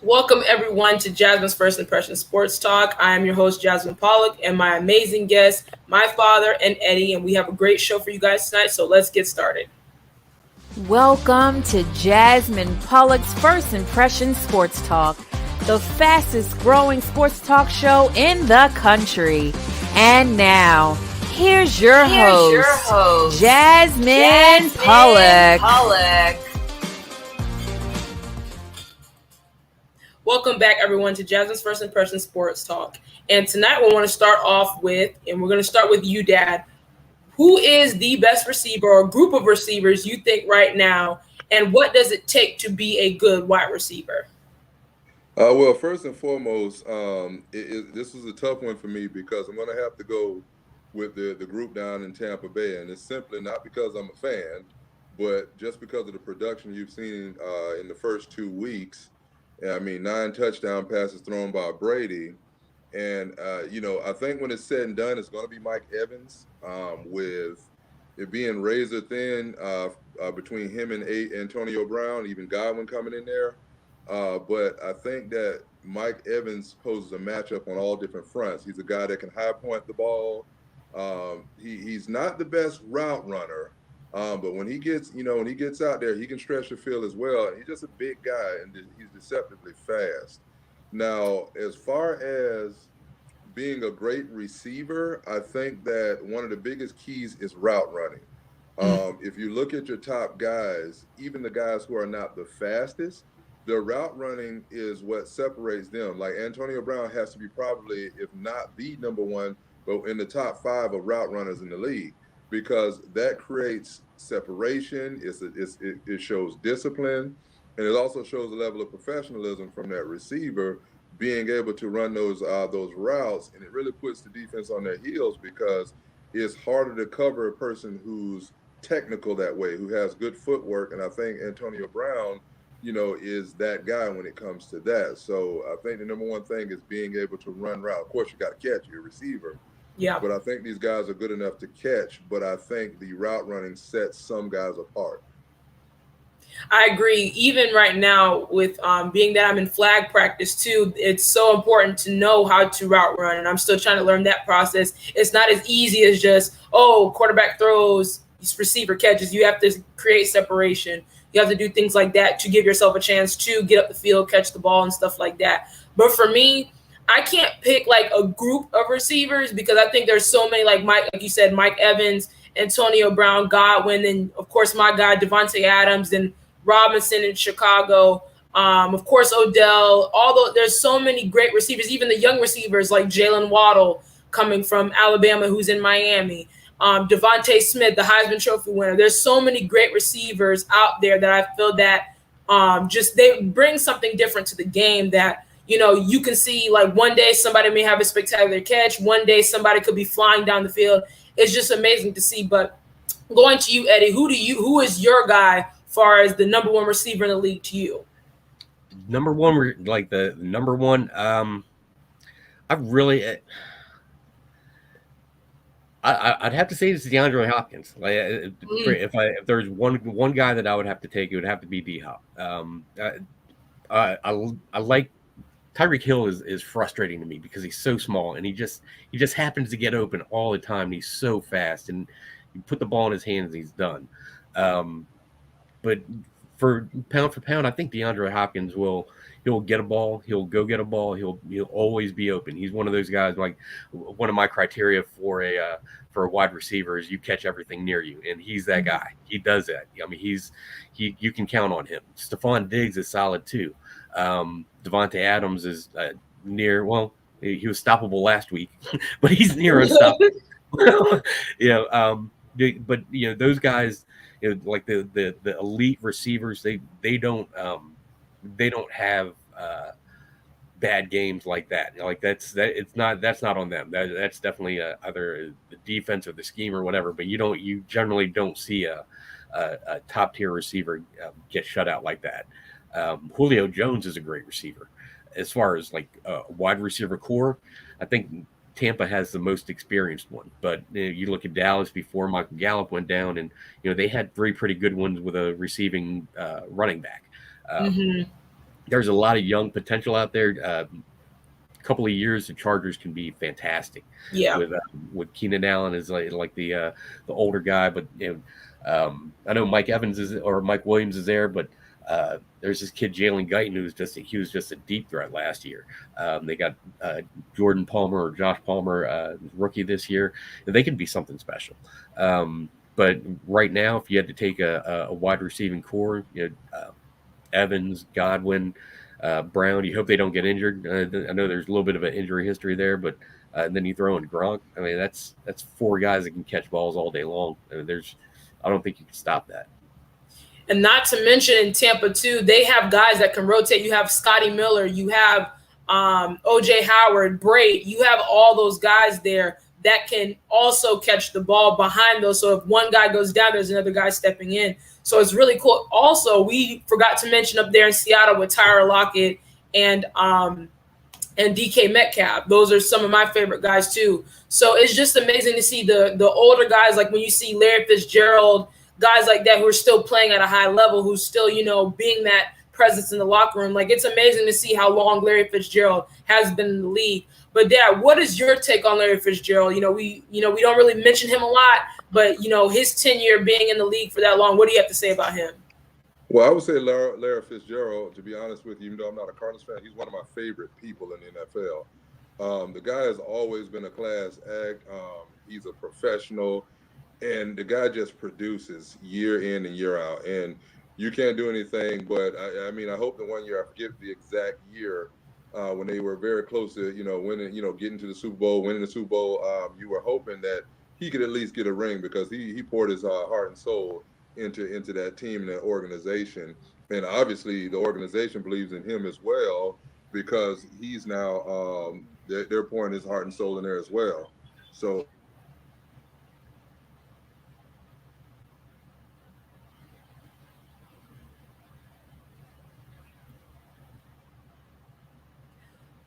Welcome everyone to Jasmine's First Impression Sports Talk. I am your host, Jasmine Pollock, and my amazing guests, my father and Eddie, and we have a great show for you guys tonight, so let's get started. Welcome to Jasmine Pollock's First Impression Sports Talk, the fastest growing sports talk show in the country. And now, here's your host, Jasmine Pollock. Welcome back, everyone, to Jasmine's First Impression Sports Talk. And tonight we want to start off with, and we're going to start with you, Dad. Who is the best receiver or group of receivers you think right now, and what does it take to be a good wide receiver? Well, first and foremost, this was a tough one for me because I'm going to have to go with the group down in Tampa Bay, and it's simply not because I'm a fan, but just because of the production you've seen in the first 2 weeks. I mean, 9 touchdown passes thrown by Brady. And, I think when it's said and done, it's going to be Mike Evans with it being razor thin between him and Antonio Brown, even Godwin coming in there. But I think that Mike Evans poses a matchup on all different fronts. He's a guy that can high point the ball. He's not the best route runner. But when he gets out there, he can stretch the field as well. He's just a big guy, and he's deceptively fast. Now, as far as being a great receiver, I think that one of the biggest keys is route running. If you look at your top guys, even the guys who are not the fastest, their route running is what separates them. Like Antonio Brown has to be probably, if not the number one, but in the top 5 of route runners in the league, because that creates separation. It shows discipline, and it also shows a level of professionalism from that receiver being able to run those routes, and it really puts the defense on their heels because it's harder to cover a person who's technical that way, who has good footwork, and I think Antonio Brown, is that guy when it comes to that. So I think the number one thing is being able to run route. Of course, you got to catch your receiver. Yeah. But I think these guys are good enough to catch, but I think the route running sets some guys apart. I agree. Even right now, with being that I'm in flag practice too, it's so important to know how to route run, and I'm still trying to learn that process. It's not as easy as just quarterback throws, receiver catches. You have to create separation. You have to do things like that to give yourself a chance to get up the field, catch the ball, and stuff like that. But for me, I can't pick like a group of receivers because I think there's so many, like you said, Mike Evans, Antonio Brown, Godwin, and of course my guy Devontae Adams and Robinson in Chicago. Of course Odell. Although there's so many great receivers, even the young receivers like Jalen Waddle coming from Alabama, who's in Miami. Devontae Smith, the Heisman Trophy winner. There's so many great receivers out there that I feel that just they bring something different to the game that. You can see like one day somebody may have a spectacular catch. One day somebody could be flying down the field. It's just amazing to see. But going to you, Eddie, who is your guy far as the number one receiver in the league to you? Number one, like the number one, I'd have to say it's DeAndre Hopkins. Like if there's one guy that I would have to take, it would have to be D-Hop. I like Tyreek Hill is frustrating to me because he's so small and he just happens to get open all the time. He's so fast, and you put the ball in his hands and he's done. But for pound, I think DeAndre Hopkins he'll get a ball, he'll go get a ball, he'll always be open. He's one of those guys. Like one of my criteria for a wide receiver is you catch everything near you, and he's that guy. He does that. I mean, you can count on him. Stephon Diggs is solid too. Devontae Adams is near. Well, he was stoppable last week, but he's near unstoppable. But those guys, like the elite receivers, they don't have bad games like that. Like that's not on them. That's definitely either the defense or the scheme or whatever. But you generally don't see a top tier receiver get shut out like that. Julio Jones is a great receiver. As far as like wide receiver core, I think Tampa has the most experienced one. But you look at Dallas before Michael Gallup went down, and they had 3 pretty good ones with a receiving running back. there's a lot of young potential out there. Couple of years, the Chargers can be fantastic. Yeah. With Keenan Allen is like the older guy, but I know Mike Williams is there, but there's this kid Jalen Guyton who was just a deep threat last year. They got Jordan Palmer or Josh Palmer, rookie this year. They can be something special. But right now, if you had to take a wide receiving core, Evans, Godwin, Brown. You hope they don't get injured. I know there's a little bit of an injury history there, but then you throw in Gronk. I mean, that's 4 guys that can catch balls all day long. I mean, I don't think you can stop that. And not to mention in Tampa too, they have guys that can rotate. You have Scotty Miller, you have OJ Howard, Braid. You have all those guys there that can also catch the ball behind those. So if one guy goes down, there's another guy stepping in. So it's really cool. Also, we forgot to mention up there in Seattle with Tyler Lockett and DK Metcalf. Those are some of my favorite guys too. So it's just amazing to see the older guys, like when you see Larry Fitzgerald, guys like that who are still playing at a high level, who's still, being that presence in the locker room. Like, it's amazing to see how long Larry Fitzgerald has been in the league. But Dad, what is your take on Larry Fitzgerald? We don't really mention him a lot, but his tenure being in the league for that long, what do you have to say about him? Well, I would say Larry Fitzgerald, to be honest with you, even though I'm not a Cardinals fan, he's one of my favorite people in the NFL. The guy has always been a class act. He's a professional, and the guy just produces year in and year out. And you can't do anything, but I hope the one year, I forget the exact year, when they were very close to, winning, getting to the Super Bowl, winning the Super Bowl, you were hoping that he could at least get a ring because he poured his heart and soul into that team and that organization. And obviously the organization believes in him as well because he's now, they're pouring his heart and soul in there as well. So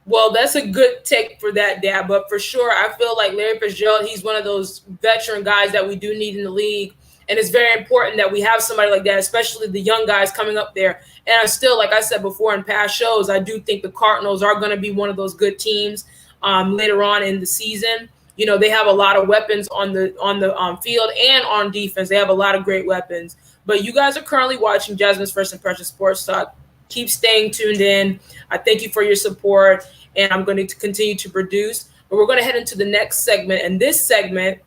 well, that's a good take for that, Dad. But for sure, I feel like Larry Fitzgerald, he's one of those veteran guys that we do need in the league. And it's very important that we have somebody like that, especially the young guys coming up there. And I still, like I said before in past shows, I do think the Cardinals are going to be one of those good teams later on in the season. They have a lot of weapons on the field and on defense. They have a lot of great weapons. But you guys are currently watching Jasmine's First Impression Sports Talk. Keep staying tuned in. I thank you for your support, and I'm going to continue to produce. But we're going to head into the next segment. And this segment,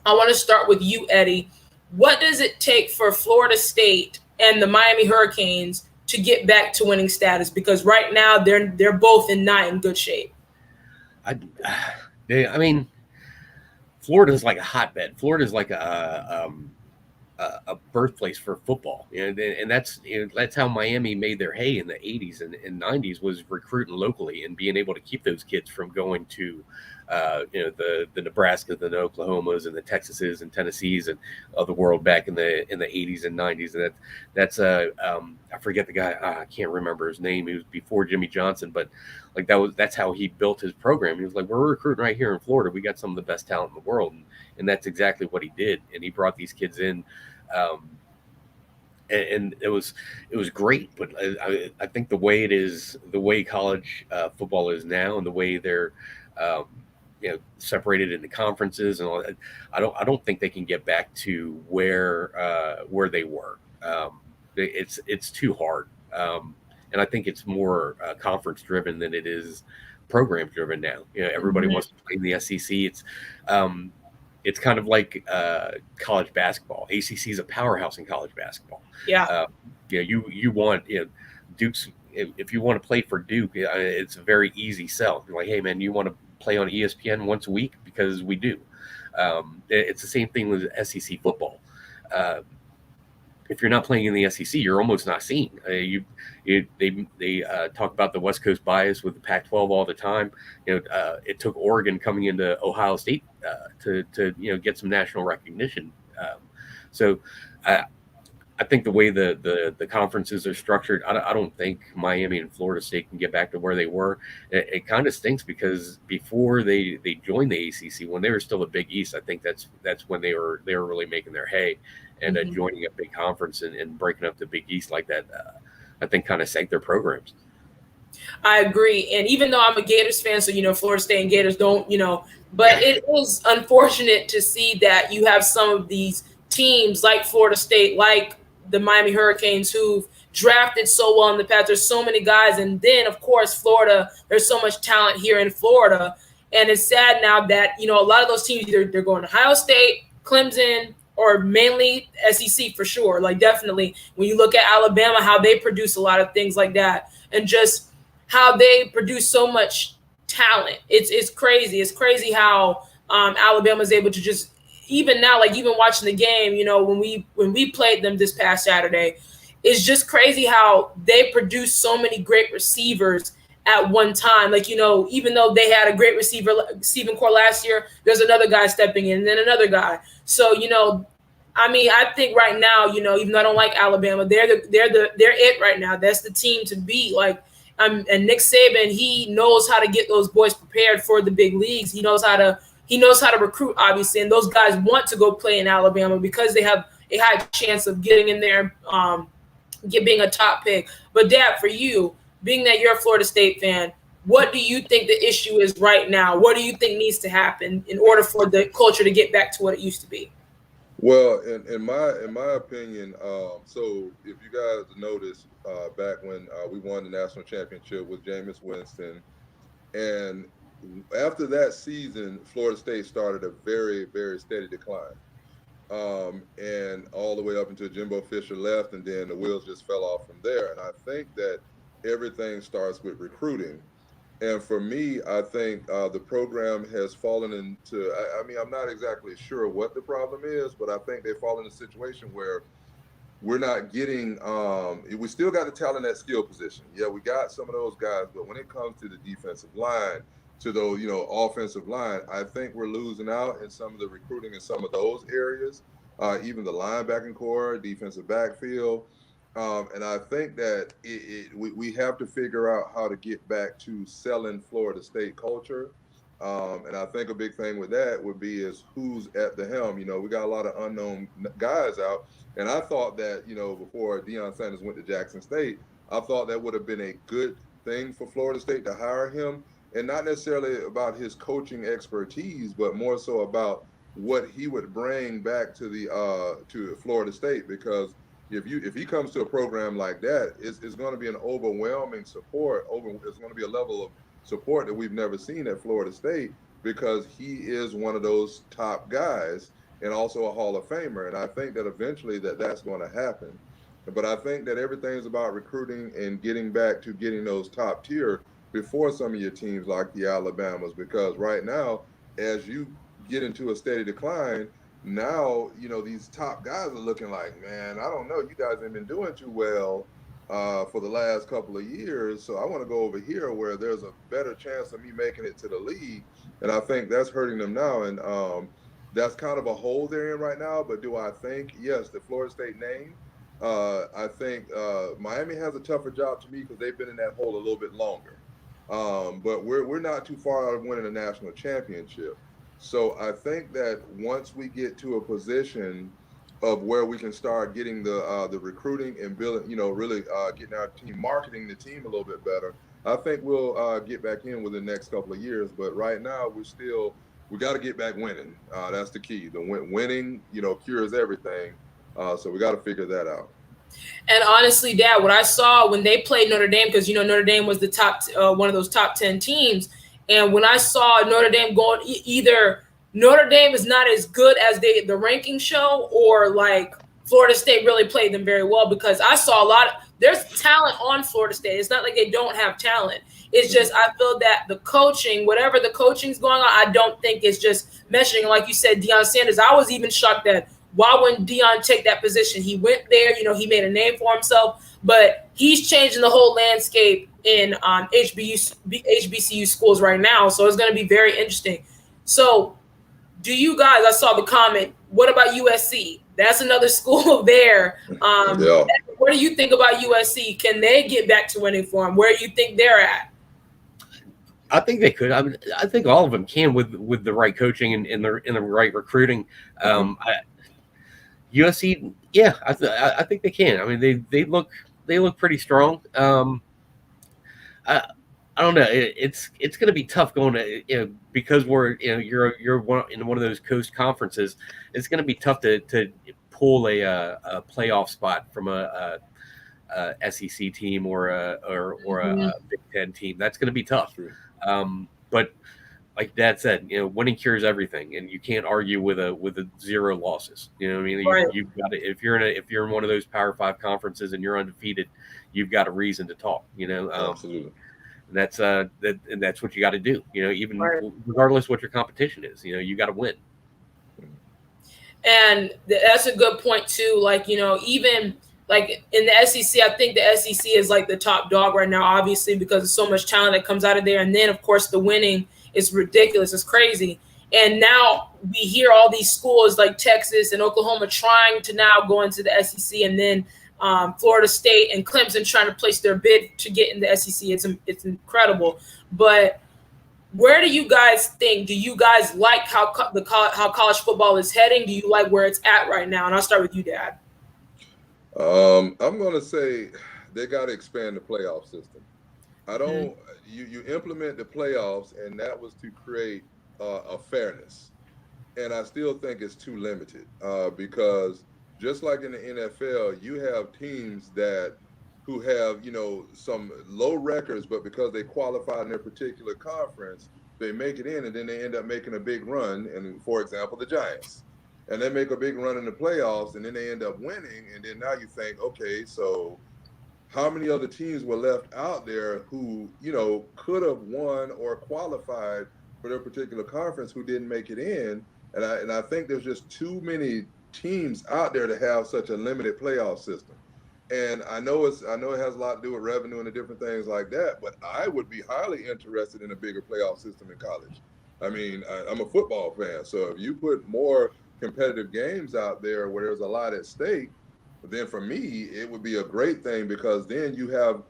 I want to start with you, Eddie. What does it take for Florida State and the Miami Hurricanes to get back to winning status? Because right now they're both not in good shape. Florida's like a hotbed. Florida's like a birthplace for football, and that's how Miami made their hay in the 80s and 90s, was recruiting locally and being able to keep those kids from going to the Nebraskas and the Oklahomas and the Texases and Tennessees and of the world back in the 80s and 90s. And that's I forget the guy, I can't remember his name. He was before Jimmy Johnson, but like that's how he built his program. He was like, we're recruiting right here in Florida. We got some of the best talent in the world, and that's exactly what he did. And he brought these kids in. And it was great, but I think the way college football is now, and the way they're separated into conferences and all that, I don't think they can get back to where they were. It's too hard, and I think it's more conference driven than it is program driven now. Everybody wants to play in the SEC. It's kind of like college basketball. ACC is a powerhouse in college basketball. Yeah. You want Duke's. If you want to play for Duke, it's a very easy sell. You're like, hey man, you want to play on ESPN once a week? Because we do. It's the same thing with SEC football. If you're not playing in the SEC, you're almost not seen. They talk about the West Coast bias with the Pac-12 all the time. It took Oregon coming into Ohio State to get some national recognition. So I think the way the conferences are structured, I don't think Miami and Florida State can get back to where they were. It kind of stinks because before they joined the ACC, when they were still a Big East, I think that's when they were really making their hay. And joining a big conference and breaking up the Big East like that, I think kind of sank their programs. I agree. And even though I'm a Gators fan, so, Florida State and Gators don't, but it is unfortunate to see that you have some of these teams like Florida State, like the Miami Hurricanes, who've drafted so well in the past. There's so many guys. And then, of course, Florida, there's so much talent here in Florida. And it's sad now that, a lot of those teams, either they're going to Ohio State, Clemson, or mainly SEC for sure. Like, definitely, when you look at Alabama, how they produce a lot of things like that, and just how they produce so much talent. It's crazy. It's crazy how Alabama is able to just, even now, like even watching the game, when we played them this past Saturday, it's just crazy how they produce so many great receivers at one time. Like, even though they had a great receiving core last year, there's another guy stepping in, and then another guy. So, I think right now, even though I don't like Alabama, they're it right now. That's the team to beat. Like, and Nick Saban, he knows how to get those boys prepared for the big leagues. He knows how to recruit, obviously, and those guys want to go play in Alabama because they have a high chance of getting in there, being a top pick. But Dad, for you, being that you're a Florida State fan, what do you think the issue is right now? What do you think needs to happen in order for the culture to get back to what it used to be? Well, in my opinion, so if you guys noticed back when we won the national championship with Jameis Winston, and after that season, Florida State started a very, very steady decline, and all the way up until Jimbo Fisher left, and then the wheels just fell off from there. And I think that everything starts with recruiting. And for me, I think the program has fallen into, I'm not exactly sure what the problem is, but I think they've fallen in a situation where we're not getting, we still got the talent at skill position. Yeah, we got some of those guys, but when it comes to the defensive line, to those, offensive line, I think we're losing out in some of the recruiting in some of those areas, even the linebacking core, defensive backfield. And I think that we have to figure out how to get back to selling Florida State culture. And I think a big thing with that would be is who's at the helm. We got a lot of unknown guys out. And I thought that, before Deion Sanders went to Jackson State, I thought that would have been a good thing for Florida State to hire him. And not necessarily about his coaching expertise, but more so about what he would bring back to to Florida State. Because if he comes to a program like that, it's going to be an overwhelming support. It's going to be a level of support that we've never seen at Florida State, because he is one of those top guys and also a Hall of Famer. And I think that eventually that's going to happen. But I think that everything's about recruiting and getting back to getting those top tier before some of your teams like the Alabamas, because right now, as you get into a steady decline, now, these top guys are looking like, man, I don't know, you guys haven't been doing too well for the last couple of years. So I want to go over here where there's a better chance of me making it to the league. And I think that's hurting them now. And that's kind of a hole they're in right now. But do I think, yes, the Florida State name, I think Miami has a tougher job to me because they've been in that hole a little bit longer. But we're not too far out of winning a national championship. So I think that once we get to a position of where we can start getting the recruiting and building, really getting our team, marketing the team a little bit better, I think we'll get back in within the next couple of years. But right now, we got to get back winning. That's the key. The winning, cures everything. So we got to figure that out. And honestly, Dad, what I saw when they played Notre Dame, because Notre Dame was the top, one of those top 10 teams. And when I saw Notre Dame going, either Notre Dame is not as good as the rankings show, or like Florida State really played them very well, because I saw there's talent on Florida State. It's not like they don't have talent. It's just, I feel that the coaching, whatever the coaching's going on, I don't think it's just meshing. Like you said, Deion Sanders, I was even shocked that why wouldn't Deion take that position? He went there, he made a name for himself, but he's changing the whole landscape in HBCU schools right now. So it's going to be very interesting. So do you guys, I saw the comment, what about USC? That's another school there. Yeah. What do you think about USC? Can they get back to winning form? Where do you think they're at? I think they could. I think all of them can with the right coaching and the right recruiting. USC, yeah, I think they can. I mean, they look pretty strong. I don't know. It's going to be tough going to, because we're, you're in one of those coast conferences. It's going to be tough to pull a playoff spot from a SEC team or a Big Ten team. That's going to be tough. But like Dad said, winning cures everything, and you can't argue with a 0 losses. You know what I mean? Right. You've got to, if you're in one of those Power 5 conferences and you're undefeated, you've got a reason to talk. Absolutely. And that's what you got to do. Even regardless what your competition is, you got to win. And that's a good point too. Like, even like in the SEC, I think the SEC is like the top dog right now, obviously, because there's so much talent that comes out of there. And then, of course, the winning is ridiculous. It's crazy. And now we hear all these schools like Texas and Oklahoma trying to now go into the SEC, and then Florida State and Clemson trying to place their bid to get in the SEC. It's incredible. But where do you guys think? Do you guys like how college football is heading? Do you like where it's at right now? And I'll start with you, Dad. I'm going to say they got to expand the playoff system. I don't. You implement the playoffs, and that was to create a fairness. And I still think it's too limited because just like in the NFL, you have teams who have, some low records, but because they qualified in their particular conference, they make it in, and then they end up making a big run. And for example, the Giants, and they make a big run in the playoffs, and then they end up winning. And then now you think, okay, so how many other teams were left out there who, could have won or qualified for their particular conference who didn't make it in? And I think there's just too many teams out there to have such a limited playoff system. And I know it has a lot to do with revenue and the different things like that, but I would be highly interested in a bigger playoff system in college. I mean, I'm a football fan, so if you put more competitive games out there where there's a lot at stake, then for me, it would be a great thing, because then you have,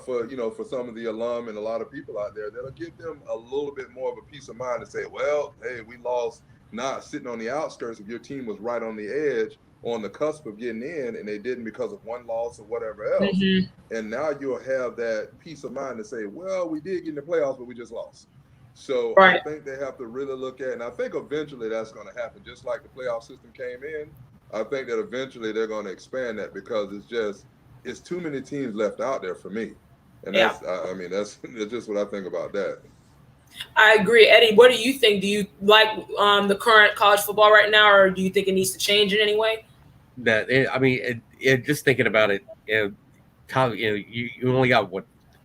for some of the alum and a lot of people out there, that'll give them a little bit more of a peace of mind to say, well, hey, we lost, not sitting on the outskirts if your team was right on the edge, on the cusp of getting in, and they didn't because of one loss or whatever else. And now you'll have that peace of mind to say, well, we did get in the playoffs, but we just lost. So I think they have to really look at, and I think eventually that's going to happen. Just like the playoff system came in, I think that eventually they're going to expand that, because it's too many teams left out there for me. And that's just what I think about that. I agree. Eddie, what do you think? Do you like the current college football right now, or do you think it needs to change in any way? Just thinking about it, you only got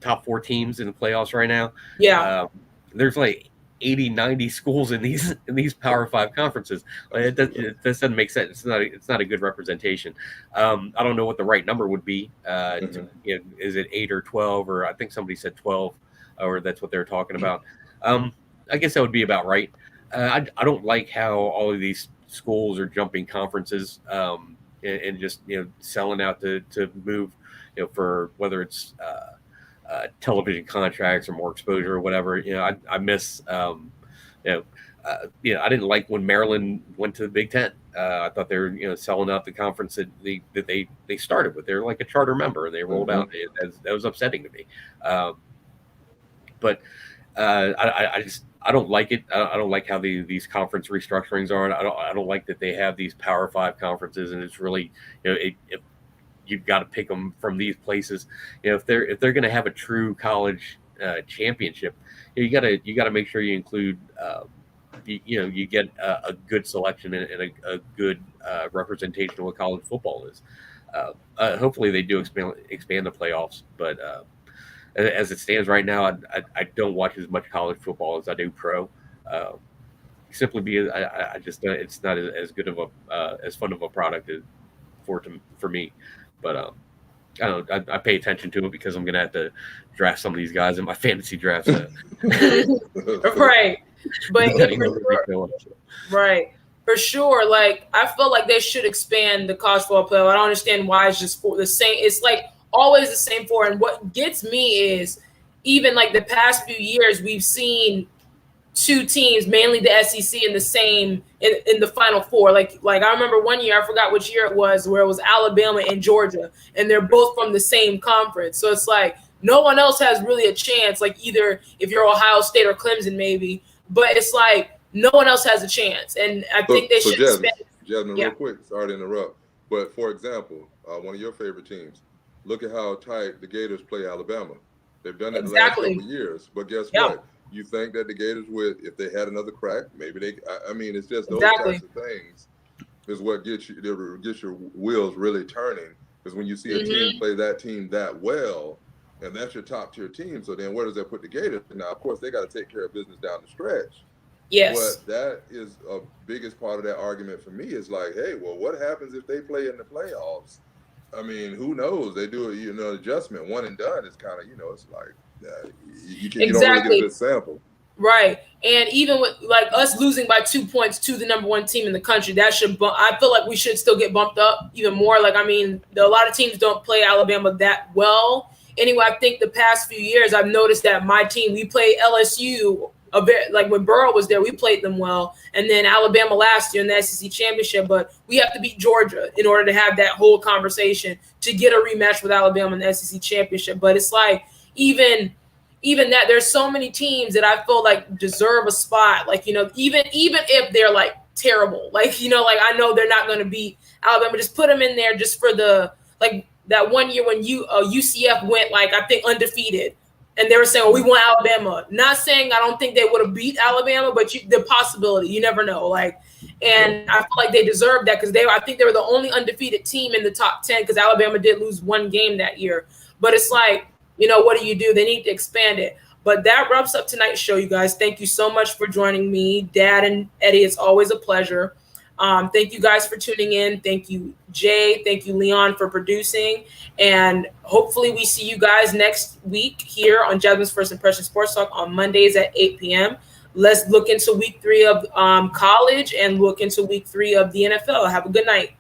top 4 teams in the playoffs right now. Yeah. There's like 80, 90 schools in these Power 5 conferences. It doesn't make sense. It's not a good representation. I don't know what the right number would be. Is it 8 or 12, or I think somebody said 12, or that's what they're talking about. I guess that would be about right. I don't like how all of these schools are jumping conferences and just selling out to move for whether it's television contracts or more exposure or whatever. I miss I didn't like when Maryland went to the Big Ten. I thought they were selling out the conference that they started with. They're like a charter member, and they rolled out. That was upsetting to me. But I don't like it. I don't like how these conference restructurings are. I don't like that they have these Power 5 conferences, and it's really if you've got to pick them from these places. If they're going to have a true college championship, you got to make sure you include you get a good selection and a good representation of what college football is. Hopefully they do expand the playoffs, but as it stands right now, I don't watch as much college football as I do pro. Simply because I just it's not as good of as fun of a product for me. But I don't know. I pay attention to it because I'm going to have to draft some of these guys in my fantasy drafts. Right. But right. For sure. Like, I feel like they should expand the college football playoff. I don't understand why it's just for the same. It's like always the same 4. And what gets me is even like the past few years, we've seen 2 teams, mainly the SEC, in the same in the Final 4. Like I remember one year, I forgot which year it was, where it was Alabama and Georgia, and they're both from the same conference. So it's like no one else has really a chance. Like either if you're Ohio State or Clemson, maybe, but it's like no one else has a chance. And I think they should Jasmine, yeah. real quick, sorry to interrupt, but for example, one of your favorite teams, look at how tight the Gators play Alabama. They've done it the last couple of years, but guess what? You think that the Gators would, if they had another crack, maybe they. I mean, it's just those types of things is what gets your wheels really turning. Because when you see a team play that team that well, and that's your top tier team, so then where does that put the Gators? Now, of course, they got to take care of business down the stretch. Yes. But that is a biggest part of that argument for me is like, hey, well, what happens if they play in the playoffs? I mean, who knows? They do adjustment, one and done. It's kind of, it's like you don't really get a good sample. Right. And even with like us losing by 2 points to the number one team in the country, that should I feel like we should still get bumped up even more. Like, I mean, a lot of teams don't play Alabama that well. Anyway, I think the past few years I've noticed that my team, we play LSU a bit, like when Burrow was there, we played them well. And then Alabama last year in the SEC championship, but we have to beat Georgia in order to have that whole conversation to get a rematch with Alabama in the SEC championship. But it's like, even that, there's so many teams that I feel like deserve a spot. Like, even if they're like terrible, like, like I know they're not going to beat Alabama, just put them in there just for the, like that one year when UCF went, like, I think undefeated. And they were saying, we want Alabama. Not saying I don't think they would have beat Alabama, but the possibility, you never know. Like, and I feel like they deserve that because I think they were the only undefeated team in the top 10 because Alabama did lose one game that year. But it's like, what do? They need to expand it. But that wraps up tonight's show, you guys. Thank you so much for joining me, Dad and Eddie. It's always a pleasure. Thank you guys for tuning in. Thank you, Jay. Thank you, Leon, for producing. And hopefully we see you guys next week here on Jasmine's First Impression Sports Talk on Mondays at 8 p.m. Let's look into week 3 of college and look into week 3 of the NFL. Have a good night.